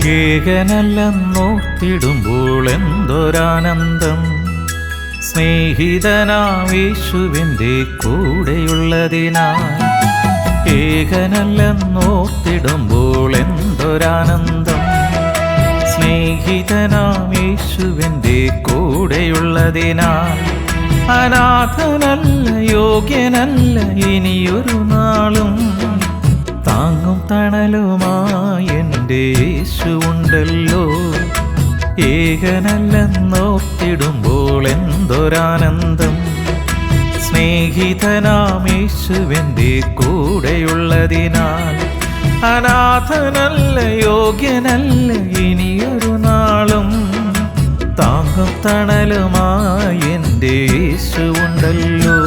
ഏകനല്ലെന്നോർത്തിടുമ്പോൾ എന്തൊരാനന്ദം, സ്നേഹിതനാമേശുവിൻ്റെ കൂടെയുള്ളതിനാൽ. ഏകനല്ലെന്നോർത്തിടുമ്പോൾ എന്തൊരാനന്ദം, സ്നേഹിതനാമേശുവിൻ്റെ കൂടെയുള്ളതിനാൽ. അനാഥനല്ല, യോഗ്യനല്ല, ഇനിയൊരു നാളും താങ്ങും തണലുമായി എൻ്റെ യേശുവുണ്ടല്ലോ. ഏകനല്ലെന്നോർത്തിടുമ്പോൾ എന്തൊരാനന്ദം, സ്നേഹിതനാമേശുവിൻ്റെ കൂടെയുള്ളതിനാൽ. അനാഥനല്ല, യോഗ്യനല്ല, ഇനിയൊരു നാളും താങ്ങും തണലുമായി എൻ്റെ യേശുവുണ്ടല്ലോ.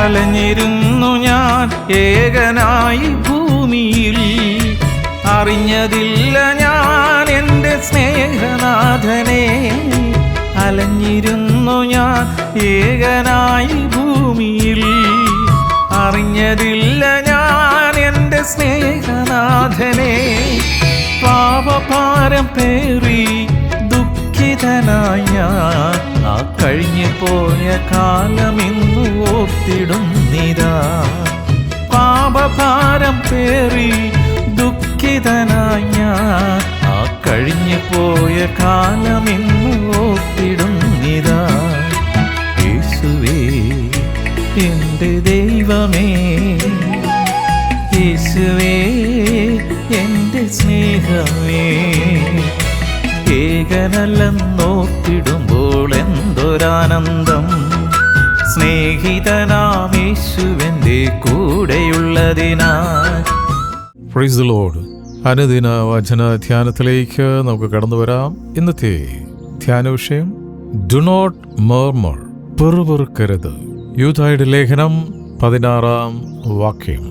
അലഞ്ഞിരുന്നു ഞാൻ ഏകനായി ഭൂമിയിൽ, അറിഞ്ഞതില്ല ഞാൻ എൻ്റെ സ്നേഹനാഥനെ. അലഞ്ഞിരുന്നു ഞാൻ ഏകനായി ഭൂമിയിൽ, അറിഞ്ഞതില്ല ഞാൻ എൻ്റെ സ്നേഹനാഥനെ. പാപഭാരം പേറി ദുഃഖിതനായ ഞാൻ ആ കഴിഞ്ഞു പോയ കാലമിന്നു ഓർത്തിടുന്നിതാ. പാപഭാരം പേറി ദുഃഖിതനായ ഞാൻ ആ കഴിഞ്ഞു പോയ കാലമിന്നു ഓർത്തിടുന്നിതാ. യേശുവേ എൻ്റെ ദൈവമേ, യേശുവേ എൻ്റെ സ്നേഹമേ. ഏകനല്ലെന്നോർത്തിടുമ്പോൾ എന്തൊരാനന്ദം, സ്നേഹിതനാമേശുവിൻ്റെ കൂടെയുള്ളതിനാൽ. Praise the Lord. അനുദിന വചന ധ്യാനത്തിലേക്ക് നമുക്ക് കടന്നു വരാം. ഇന്നത്തെ ധ്യാന വിഷയം ഡു നോട്ട് മർമർ, പെറുപെറുക്കരുത്. യൂദായുടെ ലേഖനം 16-ാം വാക്യം.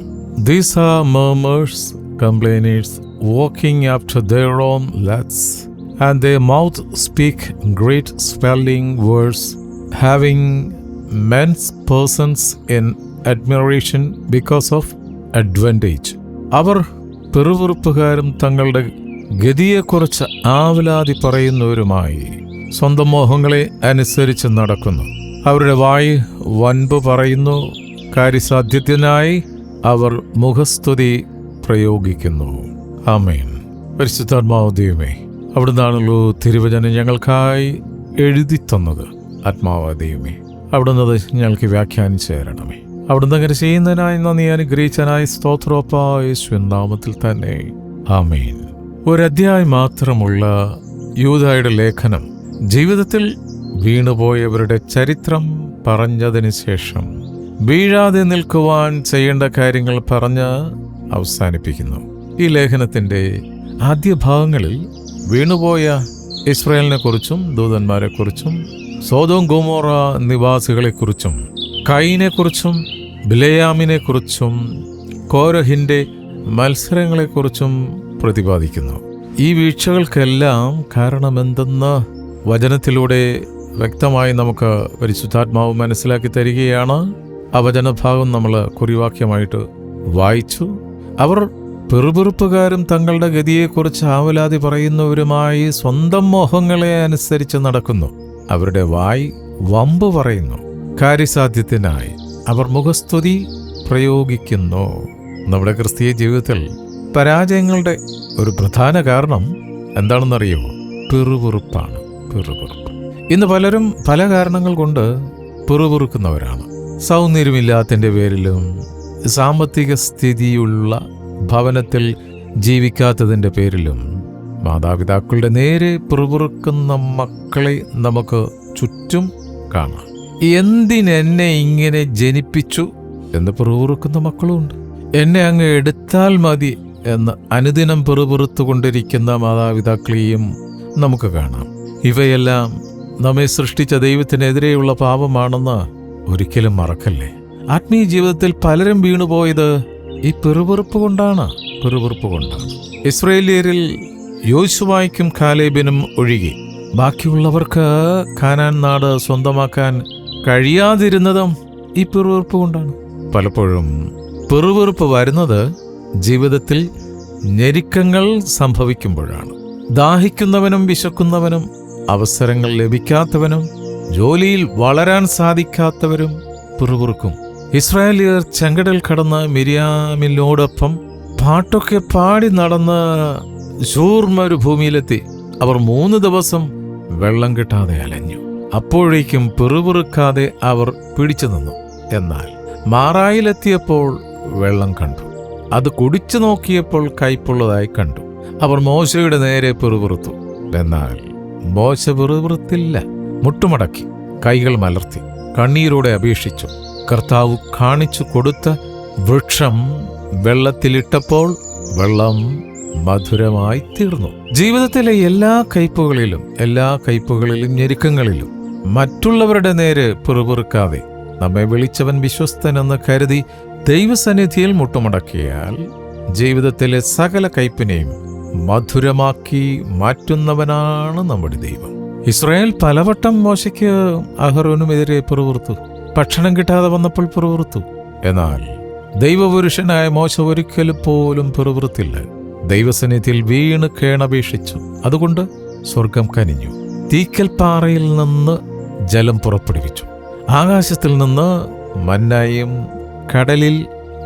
These are murmurs, complainers, walking after their own lusts, and their mouth speak great swelling words, having men's persons in admiration because of advantage. അവർ പെറുപെറുപ്പുകാരും തങ്ങളുടെ ഗതിയെക്കുറിച്ച് ആവലാതി പറയുന്നവരുമായി സ്വന്തം മോഹങ്ങളെ അനുസരിച്ച് നടക്കുന്നു. അവരുടെ വായ് വൻപ് പറയുന്നു, കാര്യസാധ്യത്തിനായി അവർ മുഖസ്തുതി പ്രയോഗിക്കുന്നു. ആമേൻ. പരിശുദ്ധാത്മാവ് ദൈവമേ, അവിടുന്നാണല്ലോ തിരുവചനം ഞങ്ങൾക്കായി എഴുതി തന്നത്. ആത്മാവ് ദൈവമേ, അവിടുന്ന് ഞങ്ങൾക്ക് വ്യാഖ്യാനിച്ചു തരണമേ. അവിടുന്ന് അങ്ങനെ ചെയ്യുന്നതിനായി നന്ദി, അനുഗ്രഹിച്ചനായി സ്തോത്രോപ്പ, യേശുവിൻ നാമത്തിൽ തന്നെ ആമേൻ. ഒരധ്യായം മാത്രമുള്ള യൂദായുടെ ലേഖനം ജീവിതത്തിൽ വീണുപോയവരുടെ ചരിത്രം പറഞ്ഞതിന് ശേഷം വീഴാതെ നിൽക്കുവാൻ ചെയ്യേണ്ട കാര്യങ്ങൾ പറഞ്ഞ് അവസാനിപ്പിക്കുന്നു. ഈ ലേഖനത്തിൻ്റെ ആദ്യ ഭാഗങ്ങളിൽ വീണുപോയ ഇസ്രായേലിനെ കുറിച്ചും ദൂതന്മാരെക്കുറിച്ചും സോദോം ഗൊമോറ നിവാസികളെക്കുറിച്ചും കയീനെക്കുറിച്ചും ബിലെയാമിനെക്കുറിച്ചും കോരഹിൻ്റെ മത്സരങ്ങളെക്കുറിച്ചും പ്രതിപാദിക്കുന്നു. ഈ വീഴ്ചകൾക്കെല്ലാം കാരണമെന്തെന്ന് വചനത്തിലൂടെ വ്യക്തമായി നമുക്ക് പരിശുദ്ധാത്മാവ് മനസ്സിലാക്കി തരികയാണ്. ആ വചനഭാഗം നമ്മൾ കുറിവാക്യമായിട്ട് വായിച്ചു. അവർ പെറുപെറുപ്പുകാരും തങ്ങളുടെ ഗതിയെക്കുറിച്ച് ആവലാതി പറയുന്നവരുമായി സ്വന്തം മോഹങ്ങളെ അനുസരിച്ച് നടക്കുന്നു. അവരുടെ വായ് വമ്പ് പറയുന്നു, കാര്യസാധ്യത്തിനായി അവർ മുഖസ്തുതി പ്രയോഗിക്കുന്നു. നമ്മുടെ ക്രിസ്തീയ ജീവിതത്തിൽ പരാജയങ്ങളുടെ ഒരു പ്രധാന കാരണം എന്താണെന്നറിയോ? പെറുപെറുപ്പാണ്. പെറുപെറുപ്പ്. ഇന്ന് പലരും പല കാരണങ്ങൾ കൊണ്ട് പെറുപെറുക്കുന്നവരാണ്. സൗന്ദര്യമില്ലാത്തതിൻ്റെ പേരിലും സാമ്പത്തിക സ്ഥിതിയുള്ള ഭവനത്തിൽ ജീവിക്കാത്തതിൻ്റെ പേരിലും മാതാപിതാക്കളുടെ നേരെ പെറുപെറുക്കുന്ന മക്കളെ നമുക്ക് ചുറ്റും കാണാം. എന്തിനെന്നെ ഇങ്ങനെ ജനിപ്പിച്ചു എന്ന് പെറുപെറുക്കുന്ന മക്കളുമുണ്ട്. എന്നെ അങ്ങ് എടുത്താൽ മതി എന്ന് അനുദിനം പിറുപിറുത്തുകൊണ്ടിരിക്കുന്ന മാതാപിതാക്കളെയും നമുക്ക് കാണാം. ഇവയെല്ലാം നമ്മെ സൃഷ്ടിച്ച ദൈവത്തിനെതിരെയുള്ള പാപമാണെന്ന് ഒരിക്കലും മറക്കല്ലേ. ആത്മീയ ജീവിതത്തിൽ പലരും വീണുപോയത് ഈ പിറുപിറുപ്പ് കൊണ്ടാണ്. ഇസ്രായേല്യരിൽ യോശുവായ്ക്കും കാലേബിനും ഒഴികെ ബാക്കിയുള്ളവർക്ക് കാനാൻ നാട് സ്വന്തമാക്കാൻ കഴിയാതിരുന്നതും ഈ പിറുപിറുപ്പ് കൊണ്ടാണ്. പലപ്പോഴും പിറുപിറുപ്പ് വരുന്നത് ജീവിതത്തിൽ ഞെരുക്കങ്ങൾ സംഭവിക്കുമ്പോഴാണ്. ദാഹിക്കുന്നവനും വിശക്കുന്നവനും അവസരങ്ങൾ ലഭിക്കാത്തവനും ജോലിയിൽ വളരാൻ സാധിക്കാത്തവരും പിറുപിറുക്കും. ഇസ്രായേലിയർ ചെങ്കടൽ കടന്ന് മിരിയാമിനോടൊപ്പം പാട്ടൊക്കെ പാടി നടന്ന് ശൂർ മരുഭൂമിയിലെത്തി. അവർ 3 ദിവസം വെള്ളം കിട്ടാതെ അലഞ്ഞു. അപ്പോഴേക്കും പിറുപിറുക്കാതെ അവർ പിടിച്ചു നിന്നു. എന്നാൽ മാറായിലെത്തിയപ്പോൾ വെള്ളം കണ്ടു. അത് കുടിച്ചു നോക്കിയപ്പോൾ കയ്പുള്ളതായി കണ്ടു. അവർ മോശയുടെ നേരെ പിറുപിറുത്തു. എന്നാൽ മോശ പിറുപിറുത്തില്ല. മുട്ടുമടക്കി കൈകൾ മലർത്തി കണ്ണീരോടെ അപേക്ഷിച്ചു. കർത്താവ് കാണിച്ചു കൊടുത്ത വൃക്ഷം വെള്ളത്തിലിട്ടപ്പോൾ വെള്ളം മധുരമായി തീർന്നു. ജീവിതത്തിലെ എല്ലാ കയ്പുകളിലും ഞെരുക്കങ്ങളിലും മറ്റുള്ളവരുടെ നേരെ പിറുപിറുക്കാതെ നമ്മെ വിളിച്ചവൻ വിശ്വസ്തനെന്ന് കരുതി ദൈവസന്നിധിയിൽ മുട്ടുമടക്കിയാൽ ജീവിതത്തിലെ സകല കയ്പിനെയും മധുരമാക്കി മാറ്റുന്നവനാണ് നമ്മുടെ ദൈവം. ഇസ്രായേൽ പലവട്ടം മോശയ്ക്ക് അഹരോനുമെതിരെ പിറുപിറുത്തു. ഭക്ഷണം കിട്ടാതെ വന്നപ്പോൾ പിറുപിറുത്തു. എന്നാൽ ദൈവപുരുഷനായ മോശ ഒരിക്കലും പോലും പിറുപിറുത്തില്ല. ദൈവസന്നിധിയിൽ വീണ് കേണപേക്ഷിച്ചു. അതുകൊണ്ട് സ്വർഗം കനിഞ്ഞു. തീക്കൽ പാറയിൽ നിന്ന് ജലം പുറപ്പെടുവിച്ചു. ആകാശത്തിൽ നിന്ന് മന്നായും കടലിൽ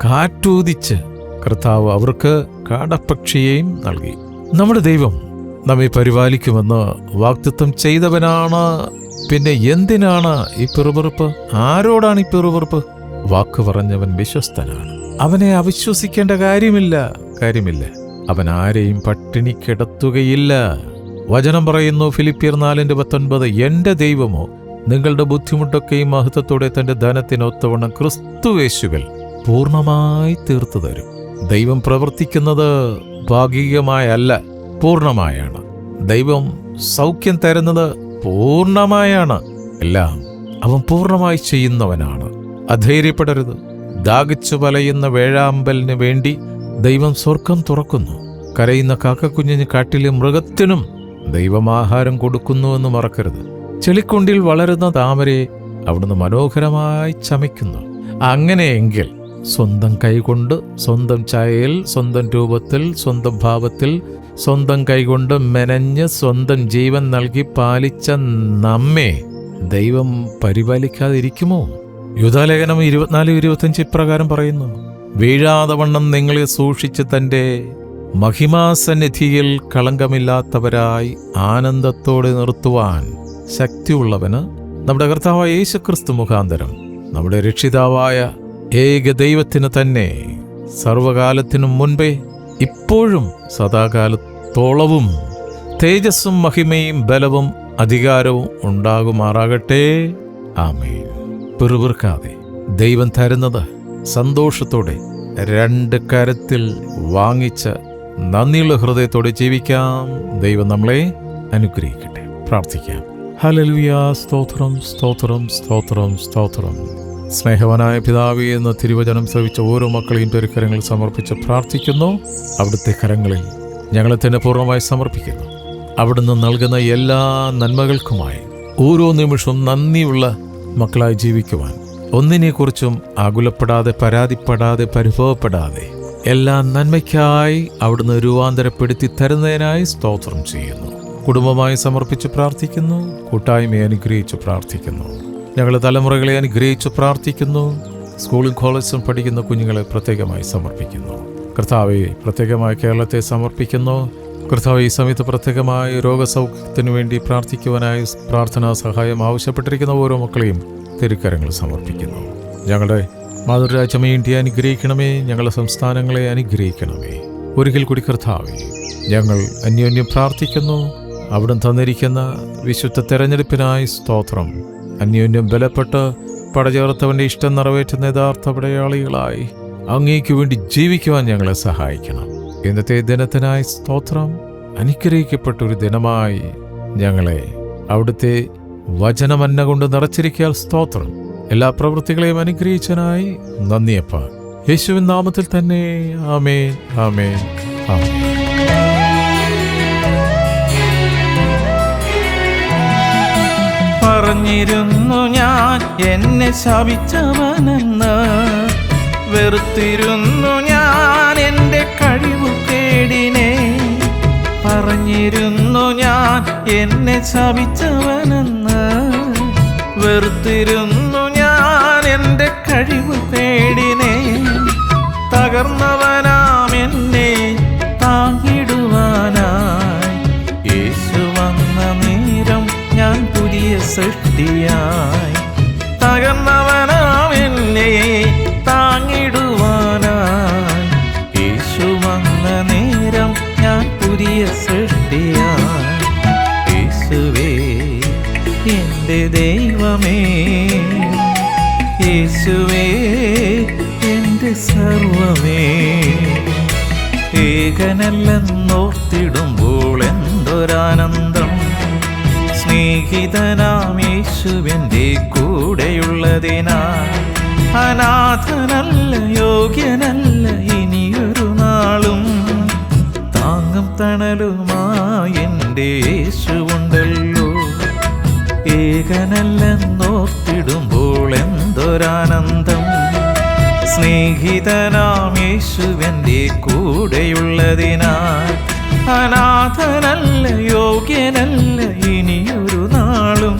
കാറ്റൂതിച്ച് കർത്താവ് അവർക്ക് കാടപ്പക്ഷിയെയും നൽകി. നമ്മുടെ ദൈവം നമ്മെ പരിപാലിക്കുമെന്ന് വാഗ്ദത്തം ചെയ്തവനാണ്. പിന്നെ എന്തിനാണ് ഈ പിറുപിറുപ്പ്? ആരോടാണ് ഈ പിറുപിറുപ്പ്? വാക്ക് പറഞ്ഞവൻ വിശ്വസ്തനാണ്. അവനെ അവിശ്വസിക്കേണ്ട കാര്യമില്ല. അവൻ ആരെയും പട്ടിണി കിടത്തുകയില്ല. വചനം പറയുന്നു, ഫിലിപ്പിയർ 4:19, എന്റെ ദൈവമോ നിങ്ങളുടെ ബുദ്ധിമുട്ടൊക്കെയും മഹത്വത്തോടെ തന്റെ ധനത്തിനൊത്തവണ്ണം ക്രിസ്തുയേശുവിൽ പൂർണ്ണമായി തീർത്തു തരും. ദൈവം പ്രവർത്തിക്കുന്നത് ഭാഗികമായല്ല, പൂർണ്ണമായാണ്. ദൈവം സൗഖ്യം തരുന്നത് പൂർണ്ണമായാണ്. എല്ലാം അവൻ പൂർണ്ണമായി ചെയ്യുന്നവനാണ്. അധൈര്യപ്പെടരുത്. ദാഹിച്ചു വലയുന്ന വേഴാമ്പലിന് വേണ്ടി ദൈവം സ്വർഗം തുറക്കുന്നു. കരയുന്ന കാക്കക്കുഞ്ഞിന് കാട്ടിലെ മൃഗത്തിനും ദൈവം ആഹാരം കൊടുക്കുന്നുവെന്ന് മറക്കരുത്. ചെളിക്കുണ്ടിൽ വളരുന്ന താമരയെ അവിടുന്ന് മനോഹരമായി ചമയ്ക്കുന്നു. അങ്ങനെയെങ്കിൽ സ്വന്തം കൈകൊണ്ട്, സ്വന്തം ഛായയിൽ, സ്വന്തം രൂപത്തിൽ, സ്വന്തം ഭാവത്തിൽ, സ്വന്തം കൈകൊണ്ട് മെനഞ്ഞ് സ്വന്തം ജീവൻ നൽകി പാലിച്ച നമ്മെ ദൈവം പരിപാലിക്കാതിരിക്കുമോ? യൂദാലേഖനം 24:25 ഇപ്രകാരം പറയുന്നു, വീഴാതെ വണ്ണം നിങ്ങളെ സൂക്ഷിച്ച് തന്റെ മഹിമാസന്നിധിയിൽ കളങ്കമില്ലാത്തവരായി ആനന്ദത്തോടെ നിർത്തുവാൻ ശക്തിയുള്ളവന് നമ്മുടെ കർത്താവായ യേശുക്രിസ്തു മുഖാന്തരം നമ്മുടെ രക്ഷിതാവായ ഏക ദൈവത്തിന് തന്നെ സർവകാലത്തിനും മുൻപേ ഇപ്പോഴും സദാകാലത്തോളവും തേജസ്സും മഹിമയും ബലവും അധികാരവും ഉണ്ടാകുമാറാകട്ടെ. ആമേൻ. പിറുപിറുക്കാതെ ദൈവം തരുന്നത് സന്തോഷത്തോടെ 2 കരത്തിൽ വാങ്ങിച്ച് നന്ദിയുള്ള ഹൃദയത്തോടെ ജീവിക്കാം. ദൈവം നമ്മളെ അനുഗ്രഹിക്കട്ടെ. പ്രാർത്ഥിക്കാം. ഹല്ലേലൂയ. സ്തോത്രം, സ്തോത്രം, സ്തോത്രം, സ്തോത്രം. സ്നേഹവാനായ പിതാവേ, എന്ന തിരുവചനം ശ്രവിച്ച ഓരോ മക്കളെയും തിരുക്കരങ്ങളിൽ സമർപ്പിച്ച് പ്രാർത്ഥിക്കുന്നു. അവിടുത്തെ കരങ്ങളിൽ ഞങ്ങളെ തന്നെ പൂർണ്ണമായി സമർപ്പിക്കുന്നു. അവിടുന്ന് നൽകുന്ന എല്ലാ നന്മകൾക്കുമായി ഓരോ നിമിഷവും നന്ദിയുള്ള മക്കളായി ജീവിക്കുവാൻ, ഒന്നിനെക്കുറിച്ചും ആകുലപ്പെടാതെ, പരാതിപ്പെടാതെ, പരിഭവപ്പെടാതെ എല്ലാ നന്മയ്ക്കായി അവിടുന്ന് രൂപാന്തരപ്പെടുത്തി തരുന്നതിനായി സ്തോത്രം ചെയ്യുന്നു. കുടുംബമായി സമർപ്പിച്ച് പ്രാർത്ഥിക്കുന്നു. കൂട്ടായ്മയെ അനുഗ്രഹിച്ച് പ്രാർത്ഥിക്കുന്നു. ഞങ്ങളുടെ തലമുറകളെ അനുഗ്രഹിച്ച് പ്രാർത്ഥിക്കുന്നു. സ്കൂളും കോളേജും പഠിക്കുന്ന കുഞ്ഞുങ്ങളെ പ്രത്യേകമായി സമർപ്പിക്കുന്നു. കർത്താവെ, പ്രത്യേകമായി കേരളത്തെ സമർപ്പിക്കുന്നു. കർത്താവ്, ഈ സമയത്ത് പ്രത്യേകമായി രോഗസൗഖ്യത്തിനു വേണ്ടി പ്രാർത്ഥിക്കുവാനായി പ്രാർത്ഥനാ സഹായം ആവശ്യപ്പെട്ടിരിക്കുന്ന ഓരോ മക്കളെയും തിരുക്കരങ്ങൾ സമർപ്പിക്കുന്നു. ഞങ്ങളുടെ മാതൃരാജ്യമേ ഇന്ത്യ അനുഗ്രഹിക്കണമേ. ഞങ്ങളുടെ സംസ്ഥാനങ്ങളെ അനുഗ്രഹിക്കണമേ. ഒരിക്കൽ കൂടി കർത്താവേ, ഞങ്ങൾ അന്യോന്യം പ്രാർത്ഥിക്കുന്നു. അവിടുന്ന് തന്നിരിക്കുന്ന വിശുദ്ധ തെരഞ്ഞെടുപ്പിനായി സ്തോത്രം. അന്യോന്യം ബലപ്പെട്ട് പടചേർത്തവൻ്റെ ഇഷ്ടം നിറവേറ്റുന്ന യഥാർത്ഥ പടയാളികളായി അങ്ങേക്ക് വേണ്ടി ജീവിക്കുവാൻ ഞങ്ങളെ സഹായിക്കണം. ഇന്നത്തെ ദിനത്തിനായി സ്തോത്രം. അനുഗ്രഹിക്കപ്പെട്ട ഒരു ദിനമായി ഞങ്ങളെ അവിടുത്തെ വചനമന്ന കൊണ്ട് നിറച്ചിരിക്കാൻ സ്തോത്രം. എല്ലാ പ്രവൃത്തികളെയും അനുഗ്രഹിച്ചതിനായി നന്ദിയപ്പ. യേശുവിൻ നാമത്തിൽ തന്നെ ആമേൻ, ആമേൻ, ആമേൻ. പറഞ്ഞിരുന്നു ഞാൻ എന്നെ ശപിച്ചവനെന്ന്, വെറുത്തിരുന്നു ഞാൻ എൻ്റെ കഴിവുകേടിനെ. പറഞ്ഞിരുന്നു ഞാൻ എന്നെ ശപിച്ചവനെന്ന്, വെറുത്തിരുന്നു ഞാൻ എൻ്റെ കഴിവുകേടിനെ. തകർന്നവനാം എന്നെ താങ്ങിടുവാനായി യേശു വന്ന നേരം ഞാൻ പുതിയ സൃഷ്ടിയായി. തകർന്നവനാം എന്നെ താങ്ങിടുവാനായി യേശു വന്ന നേരം ഞാൻ പുതിയ സൃഷ്ടിയായി. യേശുവേ എൻ്റെ ദൈവമേ, യേശുവേ എൻ്റെ സർവമേ. ഏകനല്ലെന്നോർത്തിടുമ്പോൾ എന്തൊരാനന്ദം, സ്നേഹിതനാം യേശുവിൻ്റെ കൂടെയുള്ളതിനാൽ. അനാഥനല്ല, യോഗ്യനല്ല ഇനിയൊരു നാളും, താങ്ങും തണലുമായി എൻ്റെ യേശുവുണ്ടല്ലോ. ഏകനല്ലെന്നോർത്തിടുമ്പോൾ എന്തൊരാനന്ദം, സ്നേഹിതനാം യേശുവിൻ്റെ കൂടെയുള്ളതിനാൽ. അനാഥനല്ല, യോഗ്യനല്ല ഇനിയൊരു നാളും,